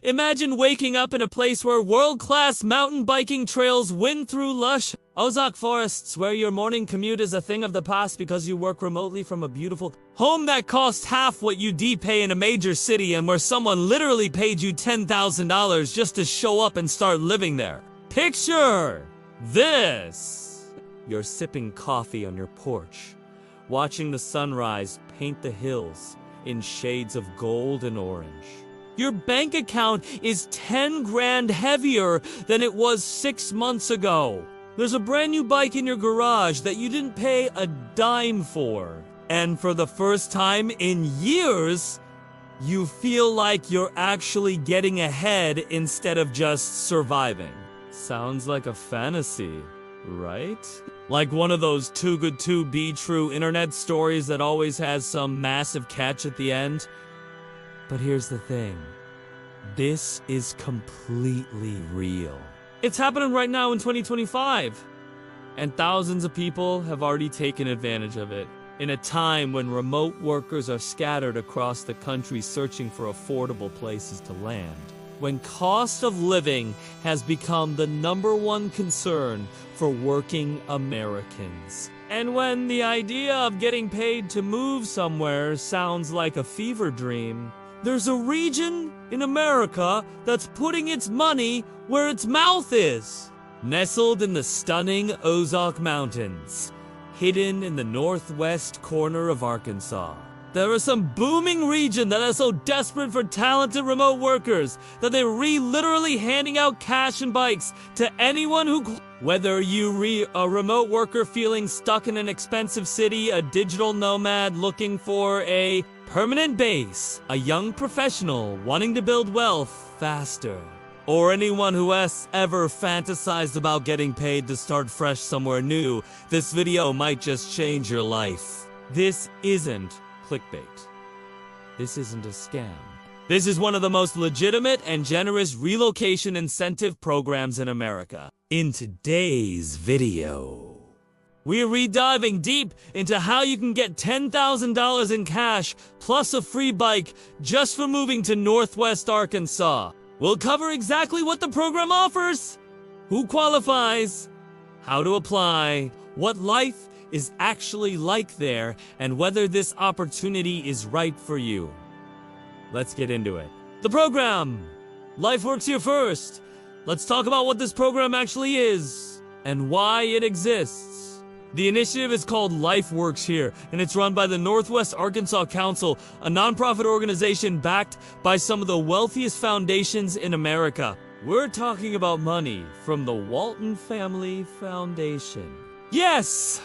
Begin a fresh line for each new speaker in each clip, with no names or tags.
Imagine waking up in a place where world-class mountain biking trails wind through lush Ozark forests, where your morning commute is a thing of the past because you work remotely from a beautiful home that costs half what you pay in a major city, and where someone literally paid you $10,000 just to show up and start living there. Picture this. You're sipping coffee on your porch, watching the sunrise paint the hills in shades of gold and orange. Your bank account is 10 grand heavier than it was 6 months ago. There's a brand new bike in your garage that you didn't pay a dime for. And for the first time in years, you feel like you're actually getting ahead instead of just surviving. Sounds like a fantasy, right? Like one of those too good to be true internet stories that always has some massive catch at the end. But here's the thing. This is completely real. It's happening right now in 2025. And thousands of people have already taken advantage of it. In a time when remote workers are scattered across the country searching for affordable places to land. When cost of living has become the #1 concern for working Americans. And when the idea of getting paid to move somewhere sounds like a fever dream, there's a region in America that's putting its money where its mouth is. Nestled in the stunning Ozark Mountains, hidden in the northwest corner of Arkansas. There is some booming region that is so desperate for talented remote workers that they're literally handing out cash and bikes to anyone who... Whether you a remote worker feeling stuck in an expensive city, a digital nomad looking for a permanent base, a young professional wanting to build wealth faster, or anyone who has ever fantasized about getting paid to start fresh somewhere new, this video might just change your life. This isn't clickbait. This isn't a scam. This is one of the most legitimate and generous relocation incentive programs in America. In today's video, we're diving deep into how you can get $10,000 in cash plus a free bike just for moving to Northwest Arkansas. We'll cover exactly what the program offers, who qualifies, how to apply, what life is actually like there, and whether this opportunity is right for you. Let's get into it. The program! Life Works Here First. Let's talk about what this program actually is and why it exists. The initiative is called Life Works Here, and it's run by the Northwest Arkansas Council, a nonprofit organization backed by some of the wealthiest foundations in America. We're talking about money from the Walton Family Foundation. Yes!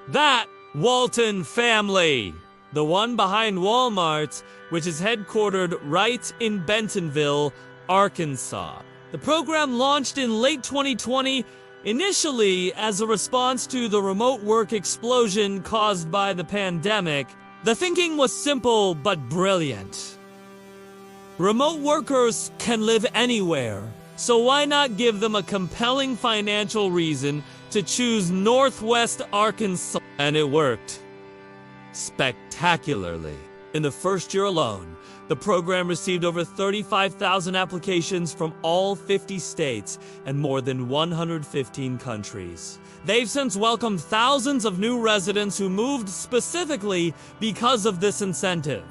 That Walton family! The one behind Walmart, which is headquartered right in Bentonville, Arkansas. The program launched in late 2020, initially as a response to the remote work explosion caused by the pandemic. The thinking was simple but brilliant. Remote workers can live anywhere, so why not give them a compelling financial reason to choose Northwest Arkansas? And it worked. Spectacularly. In the first year alone, the program received over 35,000 applications from all 50 states and more than 115 countries. They've since welcomed thousands of new residents who moved specifically because of this incentive.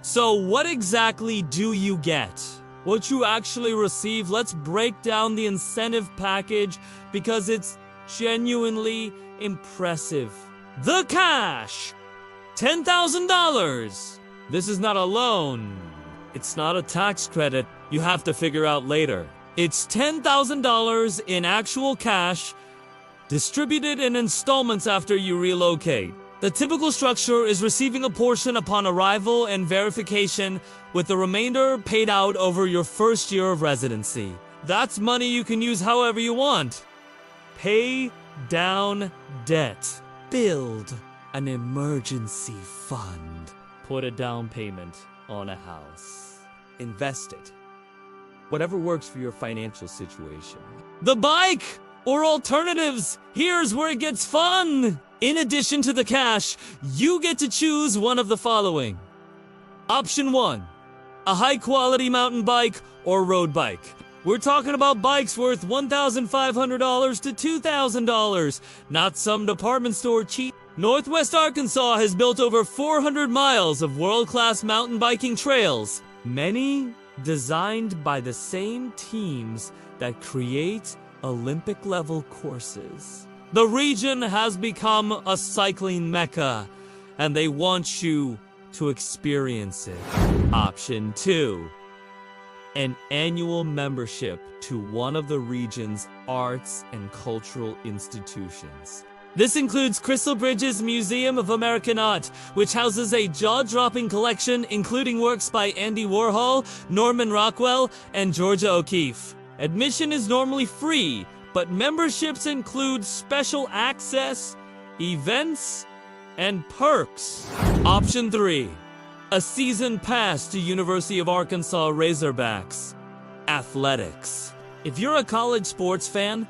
So what exactly do you get? What you actually receive? Let's break down the incentive package because it's genuinely impressive. The cash! $10,000! This is not a loan. It's not a tax credit you have to figure out later. It's $10,000 in actual cash, distributed in installments after you relocate. The typical structure is receiving a portion upon arrival and verification, with the remainder paid out over your first year of residency. That's money you can use however you want. Pay down debt. Build an emergency fund. Put a down payment on a house. Invest it. Whatever works for your financial situation. The bike! Or alternatives! Here's where it gets fun! In addition to the cash, you get to choose one of the following. Option 1. a high-quality mountain bike or road bike. We're talking about bikes worth $1,500 to $2,000, not some department store cheap. Northwest Arkansas has built over 400 miles of world-class mountain biking trails, many designed by the same teams that create Olympic-level courses. The region has become a cycling mecca, and they want you to experience it. Option 2. An annual membership to one of the region's arts and cultural institutions. This includes Crystal Bridge's Museum of American Art, which houses a jaw-dropping collection including works by Andy Warhol, Norman Rockwell, and Georgia O'Keeffe. Admission is normally free, but memberships include special access, events, and perks. Option 3. A season pass to University of Arkansas Razorbacks. Athletics. If you're a college sports fan,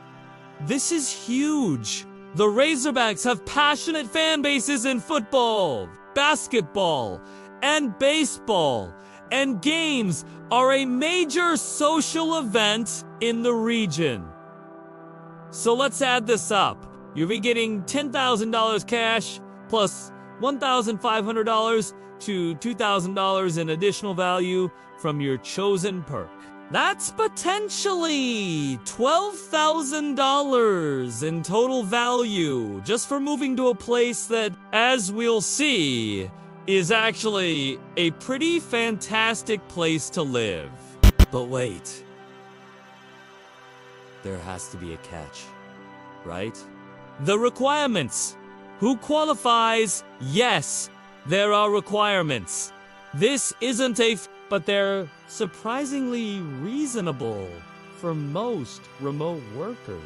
this is huge. The Razorbacks have passionate fan bases in football, basketball, and baseball, and games are a major social event in the region. So let's add this up. You'll be getting $10,000 cash plus $1,500 to $2,000 in additional value from your chosen perk. That's potentially $12,000 in total value just for moving to a place that, as we'll see, is actually a pretty fantastic place to live. But wait. There has to be a catch, right? The requirements. Who qualifies? Yes, there are requirements. This isn't but they're surprisingly reasonable for most remote workers.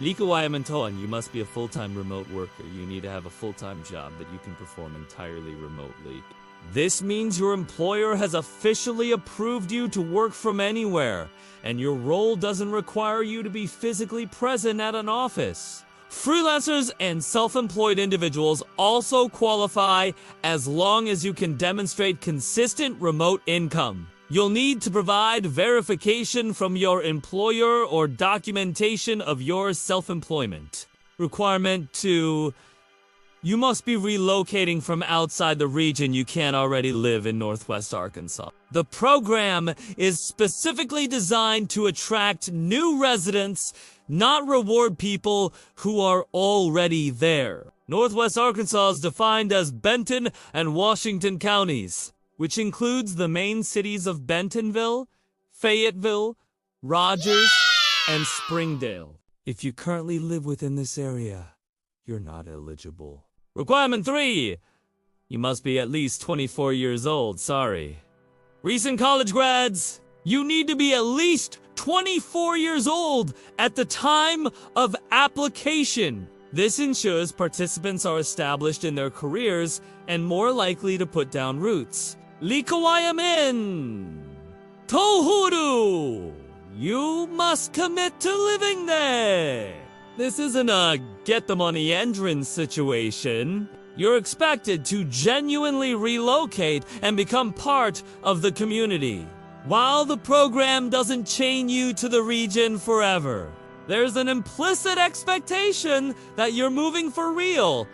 Likuwayamantoan, you must be a full-time remote worker. You need to have a full-time job that you can perform entirely remotely. This means your employer has officially approved you to work from anywhere, and your role doesn't require you to be physically present at an office. Freelancers and self-employed individuals also qualify as long as you can demonstrate consistent remote income. You'll need to provide verification from your employer or documentation of your self-employment. Requirement 2. You must be relocating from outside the region. You can't already live in Northwest Arkansas. The program is specifically designed to attract new residents, not reward people who are already there. Northwest Arkansas is defined as Benton and Washington counties, which includes the main cities of Bentonville, Fayetteville, Rogers, and Springdale. If you currently live within this area, you're not eligible. Requirement 3. You must be at least 24 years old, sorry. Recent college grads, you need to be at least 24 years old at the time of application. This ensures participants are established in their careers and more likely to put down roots. Likuwayamin! Tohuru! You must commit to living there! This isn't a get-the-money entrance situation. You're expected to genuinely relocate and become part of the community. While the program doesn't chain you to the region forever, there's an implicit expectation that you're moving for real,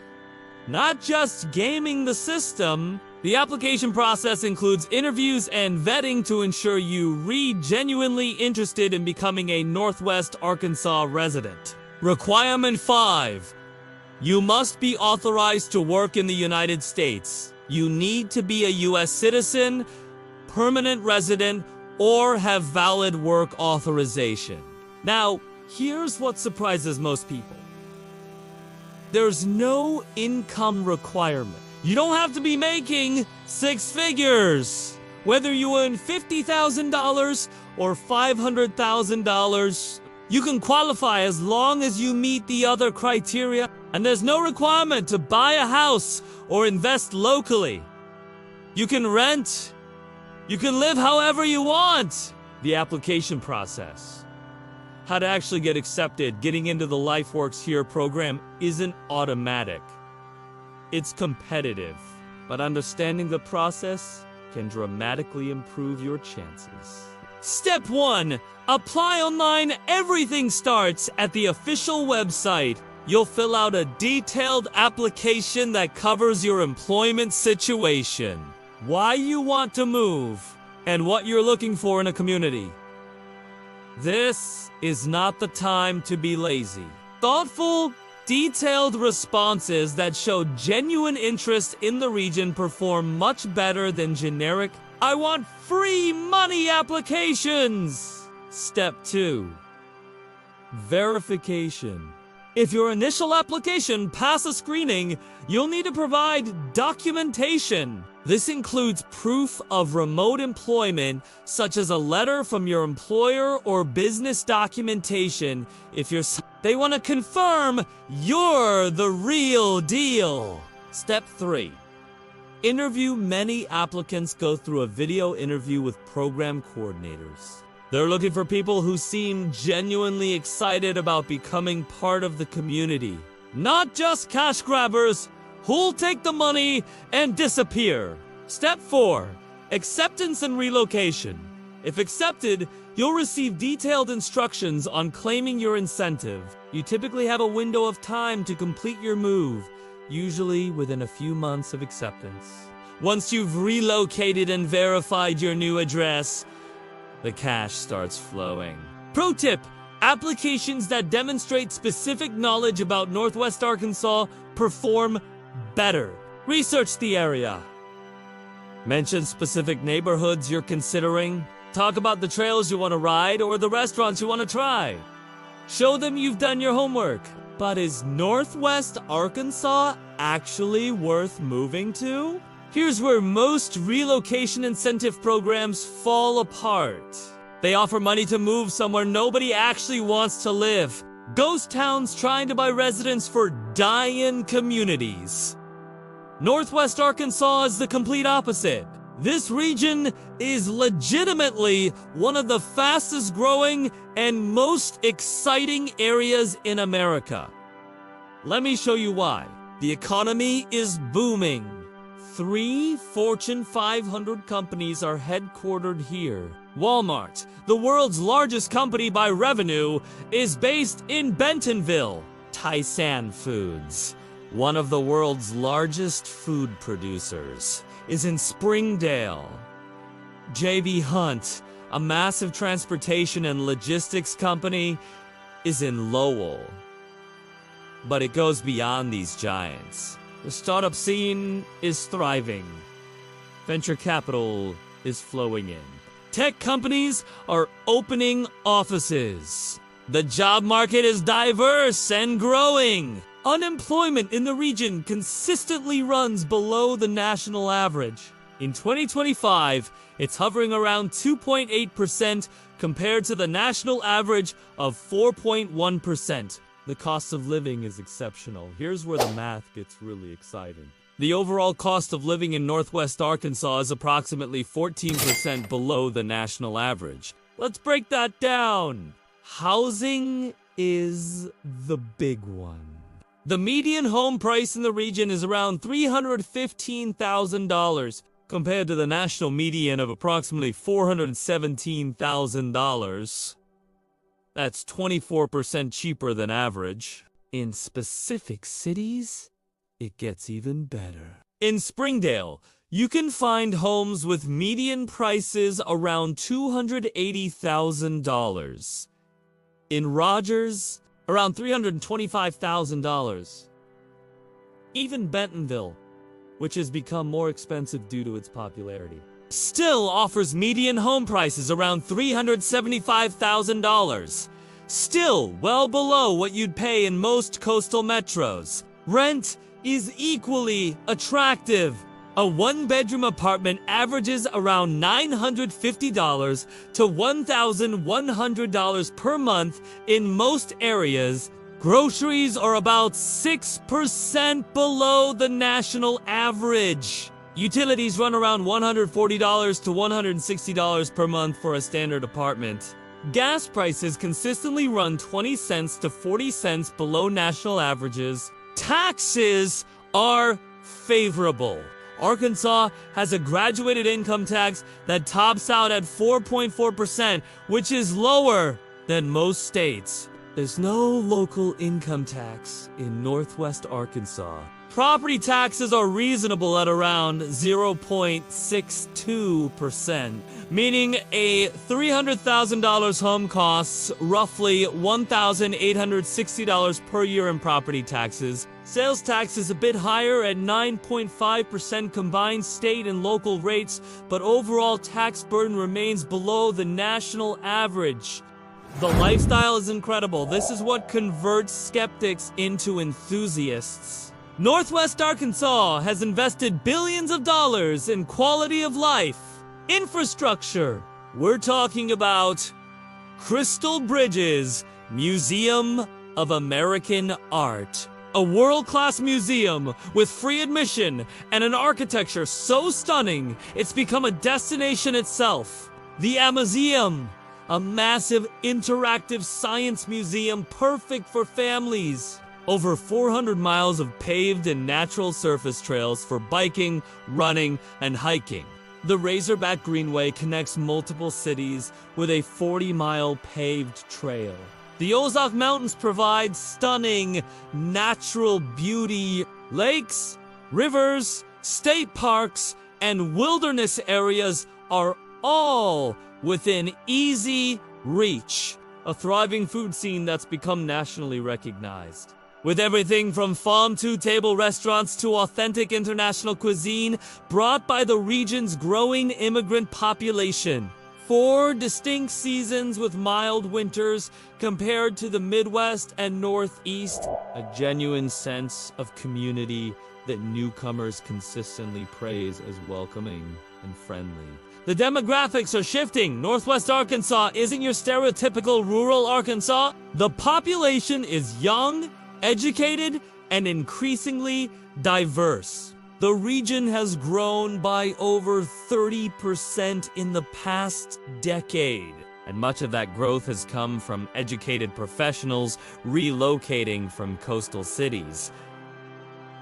not just gaming the system. The application process includes interviews and vetting to ensure you are genuinely interested in becoming a Northwest Arkansas resident. Requirement 5. You must be authorized to work in the United States. You need to be a U.S. citizen, permanent resident, or have valid work authorization. Now, here's what surprises most people. There's no income requirement. You don't have to be making 6 figures. Whether you earn $50,000 or $500,000, you can qualify as long as you meet the other criteria, and there's no requirement to buy a house or invest locally. You can rent. You can live however you want. The application process. How to actually get accepted, getting into the LifeWorks Here program isn't automatic. It's competitive, but understanding the process can dramatically improve your chances. Step 1. Apply online. Everything starts at the official website. You'll fill out a detailed application that covers your employment situation, why you want to move, and what you're looking for in a community. This is not the time to be lazy. Thoughtful, detailed responses that show genuine interest in the region perform much better than generic, "I want free money" applications. Step 2. Verification. If your initial application passes screening, you'll need to provide documentation. This includes proof of remote employment, such as a letter from your employer or business documentation. They want to confirm you're the real deal. Step 3. Interview. Many applicants go through a video interview with program coordinators. They're looking for people who seem genuinely excited about becoming part of the community, not just cash grabbers who'll take the money and disappear. Step 4. Acceptance and relocation. If accepted, you'll receive detailed instructions on claiming your incentive. You typically have a window of time to complete your move, usually within a few months of acceptance. Once you've relocated and verified your new address, the cash starts flowing. Pro tip: applications that demonstrate specific knowledge about Northwest Arkansas perform better. Research the area. Mention specific neighborhoods you're considering. Talk about the trails you want to ride or the restaurants you want to try. Show them you've done your homework. But is Northwest Arkansas actually worth moving to? Here's where most relocation incentive programs fall apart. They offer money to move somewhere nobody actually wants to live. Ghost towns trying to buy residents for dying communities. Northwest Arkansas is the complete opposite. This region is legitimately one of the fastest growing and most exciting areas in America. Let me show you why. The economy is booming. 3 Fortune 500 companies are headquartered here. Walmart, the world's largest company by revenue, is based in Bentonville. Tyson Foods, one of the world's largest food producers, is in Springdale. J.B. Hunt, a massive transportation and logistics company, is in Lowell. But it goes beyond these giants. The startup scene is thriving. Venture capital is flowing in. Tech companies are opening offices. The job market is diverse and growing. Unemployment in the region consistently runs below the national average. In 2025, it's hovering around 2.8% compared to the national average of 4.1%. The cost of living is exceptional. Here's where the math gets really exciting. The overall cost of living in Northwest Arkansas is approximately 14% below the national average. Let's break that down. Housing is the big one. The median home price in the region is around $315,000 compared to the national median of approximately $417,000. That's 24% cheaper than average. In specific cities, it gets even better. In Springdale, you can find homes with median prices around $280,000. In Rogers, around $325,000. Even Bentonville, which has become more expensive due to its popularity, still offers median home prices around $375,000. Still well below what you'd pay in most coastal metros. Rent is equally attractive. A one-bedroom apartment averages around $950 to $1,100 per month in most areas. Groceries are about 6% below the national average. Utilities run around $140 to $160 per month for a standard apartment. Gas prices consistently run 20 cents to 40 cents below national averages. Taxes are favorable. Arkansas has a graduated income tax that tops out at 4.4%, which is lower than most states. There's no local income tax in Northwest Arkansas. Property taxes are reasonable at around 0.62%, meaning a $300,000 home costs roughly $1,860 per year in property taxes. Sales tax is a bit higher at 9.5% combined state and local rates, but overall tax burden remains below the national average. The lifestyle is incredible. This is what converts skeptics into enthusiasts. Northwest Arkansas has invested billions of dollars in quality of life, infrastructure. We're talking about Crystal Bridges Museum of American Art. A world-class museum with free admission and an architecture so stunning, it's become a destination itself. The Amazeum, a massive interactive science museum perfect for families. Over 400 miles of paved and natural surface trails for biking, running, and hiking. The Razorback Greenway connects multiple cities with a 40-mile paved trail. The Ozark Mountains provide stunning natural beauty. Lakes, rivers, state parks, and wilderness areas are all within easy reach. A thriving food scene that's become nationally recognized. With everything from farm-to-table restaurants to authentic international cuisine brought by the region's growing immigrant population. 4 distinct seasons with mild winters compared to the Midwest and Northeast. A genuine sense of community that newcomers consistently praise as welcoming and friendly. The demographics are shifting. Northwest Arkansas isn't your stereotypical rural Arkansas. The population is young, educated, and increasingly diverse. The region has grown by over 30% in the past decade, and much of that growth has come from educated professionals relocating from coastal cities.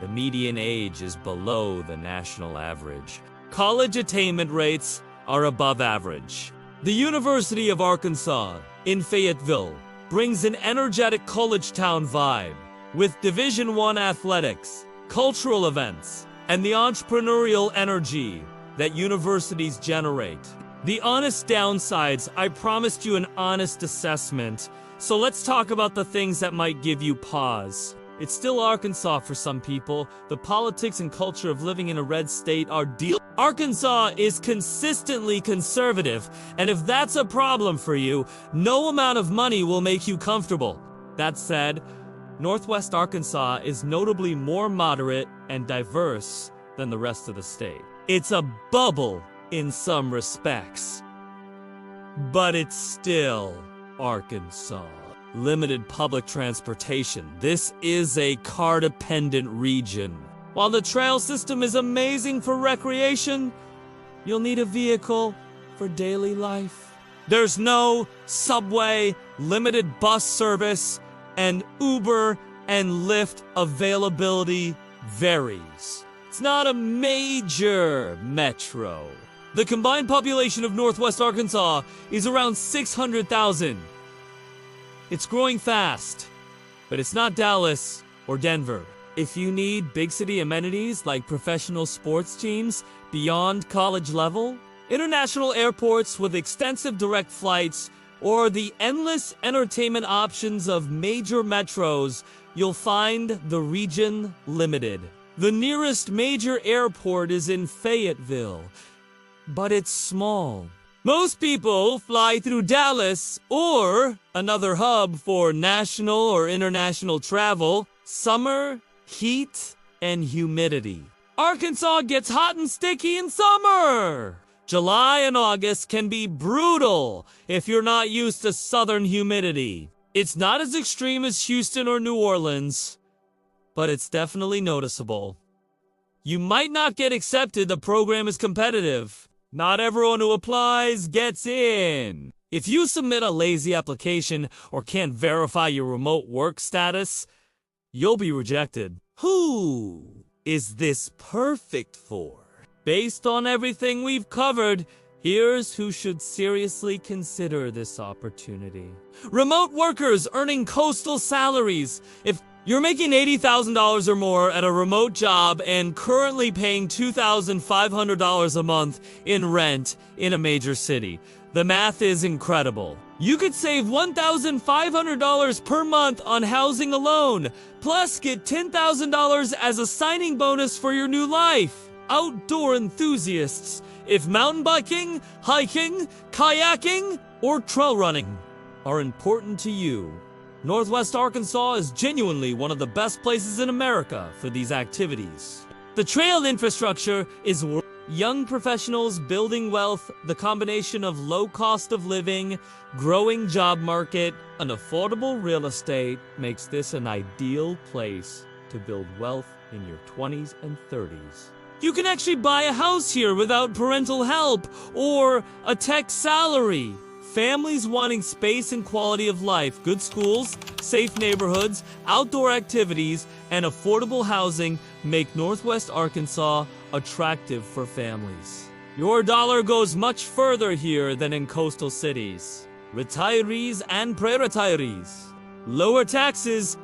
The median age is below the national average. College attainment rates are above average. The University of Arkansas in Fayetteville brings an energetic college town vibe with Division I athletics, cultural events, and the entrepreneurial energy that universities generate. The honest downsides, I promised you an honest assessment, so let's talk about the things that might give you pause. It's still Arkansas for some people. The politics and culture of living in a red state are deal. Arkansas is consistently conservative, and if that's a problem for you, no amount of money will make you comfortable. That said, Northwest Arkansas is notably more moderate and diverse than the rest of the state. It's a bubble in some respects, but it's still Arkansas. Limited public transportation. This is a car-dependent region. While the trail system is amazing for recreation, you'll need a vehicle for daily life. There's no subway, limited bus service, and Uber and Lyft availability varies. It's not a major metro. The combined population of Northwest Arkansas is around 600,000. It's growing fast, but it's not Dallas or Denver. If you need big city amenities like professional sports teams beyond college level, international airports with extensive direct flights, or the endless entertainment options of major metros, you'll find the region limited. The nearest major airport is in Fayetteville, but it's small. Most people fly through Dallas or another hub for national or international travel, summer, heat, and humidity. Arkansas gets hot and sticky in summer. July and August can be brutal if you're not used to southern humidity. It's not as extreme as Houston or New Orleans, but it's definitely noticeable. You might not get accepted. The program is competitive. Not everyone who applies gets in. If you submit a lazy application or can't verify your remote work status, you'll be rejected. Who is this perfect for? Based on everything we've covered, here's who should seriously consider this opportunity. Remote workers earning coastal salaries. If you're making $80,000 or more at a remote job and currently paying $2,500 a month in rent in a major city, the math is incredible. You could save $1,500 per month on housing alone, plus get $10,000 as a signing bonus for your new life. Outdoor enthusiasts, if mountain biking, hiking, kayaking, or trail running are important to you, Northwest Arkansas is genuinely one of the best places in America for these activities. The trail infrastructure is young professionals building wealth, the combination of low cost of living, growing job market, and affordable real estate makes this an ideal place to build wealth in your 20s and 30s. You can actually buy a house here without parental help or a tech salary. Families wanting space and quality of life, good schools, safe neighborhoods, outdoor activities, and affordable housing make Northwest Arkansas attractive for families. Your dollar goes much further here than in coastal cities. Retirees and pre-retirees. Lower taxes,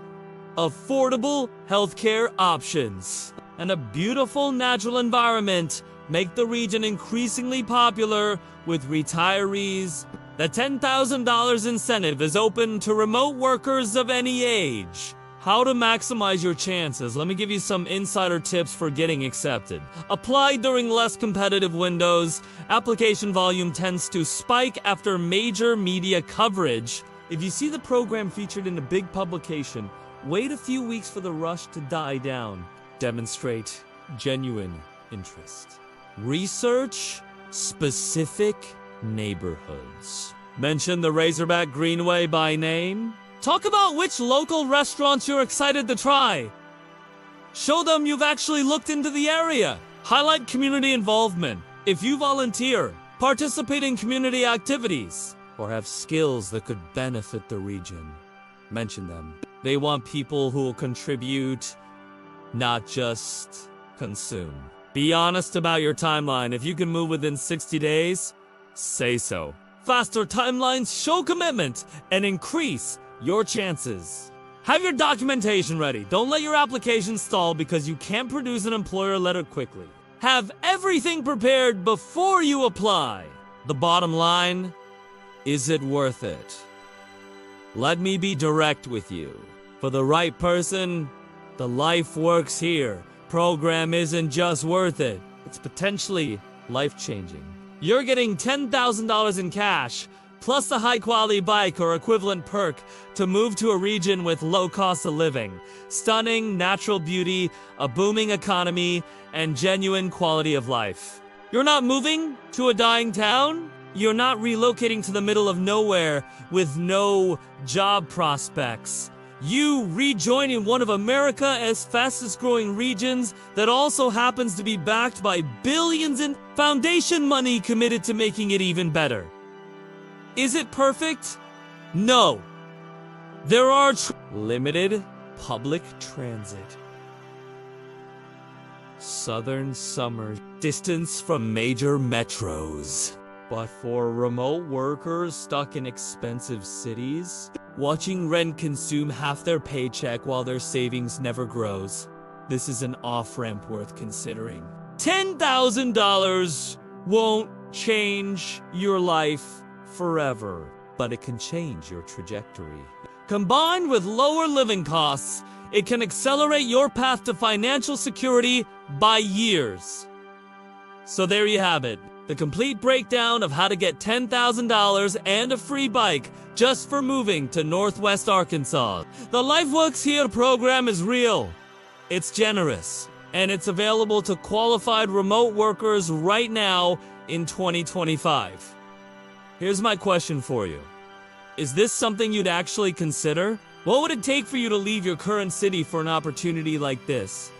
affordable healthcare options, and a beautiful natural environment make the region increasingly popular with retirees. The $10,000 incentive is open to remote workers of any age. How to maximize your chances? Let me give you some insider tips for getting accepted. Apply during less competitive windows. Application volume tends to spike after major media coverage. If you see the program featured in a big publication, wait a few weeks for the rush to die down. Demonstrate genuine interest. Research specific neighborhoods. Mention the Razorback Greenway by name. Talk about which local restaurants you're excited to try. Show them you've actually looked into the area. Highlight community involvement. If you volunteer, participate in community activities, or have skills that could benefit the region, mention them. They want people who will contribute, not just consume. Be honest about your timeline. If you can move within 60 days, say so. Faster timelines show commitment and increase your chances. Have your documentation ready. Don't let your application stall because you can't produce an employer letter quickly. Have everything prepared before you apply. The bottom line, is it worth it? Let me be direct with you. For the right person, the Life Works Here program isn't just worth it, it's potentially life-changing. You're getting $10,000 in cash, plus a high-quality bike or equivalent perk to move to a region with low cost of living, stunning natural beauty, a booming economy, and genuine quality of life. You're not moving to a dying town? You're not relocating to the middle of nowhere with no job prospects. You rejoining one of America's fastest growing regions that also happens to be backed by billions in foundation money committed to making it even better. Is it perfect? No. There are limited public transit. Southern summer distance from major metros. But for remote workers stuck in expensive cities, watching rent consume half their paycheck while their savings never grows, this is an off-ramp worth considering. $10,000 won't change your life forever, but it can change your trajectory. Combined with lower living costs, it can accelerate your path to financial security by years. So there you have it. The complete breakdown of how to get $10,000 and a free bike just for moving to Northwest Arkansas. The LifeWorks Here program is real, it's generous, and it's available to qualified remote workers right now in 2025. Here's my question for you. Is this something you'd actually consider? What would it take for you to leave your current city for an opportunity like this?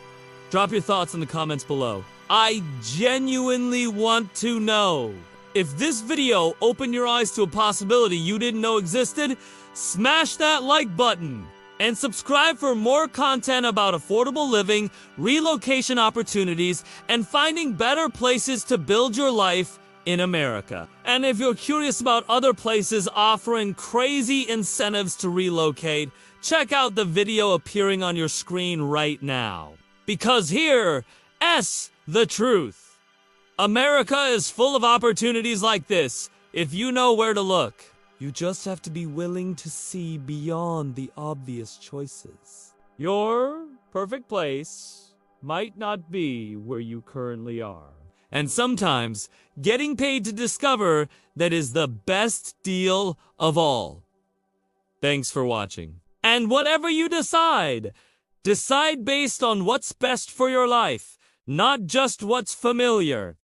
Drop your thoughts in the comments below. I genuinely want to know. If this video opened your eyes to a possibility you didn't know existed, smash that like button and subscribe for more content about affordable living, relocation opportunities, and finding better places to build your life in America. And if you're curious about other places offering crazy incentives to relocate, check out the video appearing on your screen right now. Because here's the truth. America is full of opportunities like this if you know where to look. You just have to be willing to see beyond the obvious choices. Your perfect place might not be where you currently are. And sometimes, getting paid to discover that is the best deal of all. Thanks for watching. And whatever you decide based on what's best for your life, not just what's familiar.